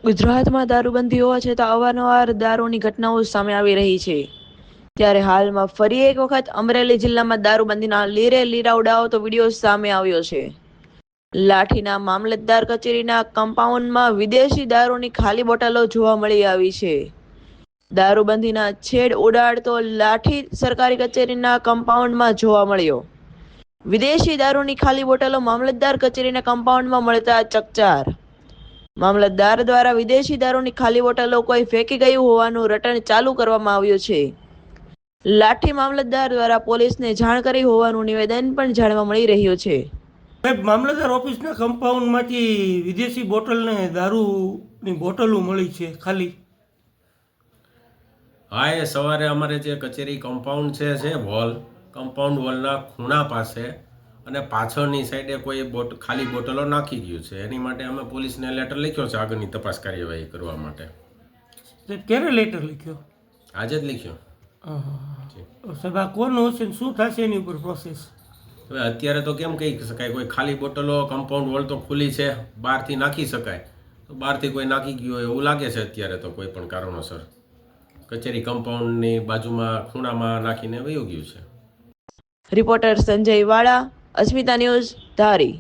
ગુજરાતમાં દારૂબંધી હોવા છતાં અવારનવાર દારૂની ઘટનાઓ સામે આવી રહી છે. ત્યારે હાલમાં ફરી એક વખત અમરેલી જિલ્લામાં દારૂબંધીના લીરે લીરા ઉડાવતો વિડીયો સામે આવ્યો છે. લાઠીના મામલતદાર કચેરીના કમ્પાઉન્ડમાં વિદેશી દારૂની ખાલી બોટલો જોવા મળી આવી છે. દારૂબંધીના છેડ ઉડાડતો લાઠી સરકારી કચેરીના કમ્પાઉન્ડમાં જોવા મળ્યો. વિદેશી દારૂની ખાલી બોટલો મામલતદાર કચેરીના કમ્પાઉન્ડમાં મળતા ચકચાર. મામલતદાર દ્વારા વિદેશી દારૂની ખાલી બોટલો કોઈ ફેંકી ગયું હોવાનું રટણ ચાલુ કરવામાં આવ્યું છે. લાઠી મામલતદાર દ્વારા પોલીસને જાણ કરી હોવાનું નિવેદન પણ જાણવા મળી રહ્યું છે. મામલતદાર ઓફિસના કમ્પાઉન્ડમાંથી વિદેશી બોટલને દારૂની બોટલો મળી છે ખાલી. હા, એ સવારે અમારે જે કચેરી કમ્પાઉન્ડ છે વોલ, કમ્પાઉન્ડ વોલના ખૂણા પાસે અને પાછળની સાઈડે કોઈ ખાલી બોટલો નાખી ગયું છે. એની માટે અમે પોલીસને લેટર લખ્યો છે આગળની તપાસ કાર્યવાહી કરવા માટે. ક્યારે લેટર લખ્યો? આજે જ લખ્યો. સાહેબ, આ કોનું હશે, શું થશે એની ઉપર પ્રોસેસ? હવે અત્યારે તો કેમ કહી શકાય, કોઈ ખાલી બોટલો કમ્પાઉન્ડ વોલ તો ખુલ્લી છે, બહારથી નાખી શકાય, તો બહારથી કોઈ નાખી ગયું હોય એવું લાગે છે અત્યારે તો કોઈ પણ કારણોસર. કચેરી કમ્પાઉન્ડની બાજુમાં ખૂણામાં નાખીને વયું ગયું છે. રિપોર્ટર સંજય વાળા, અસ્મિતા ન્યૂઝ, ધારી.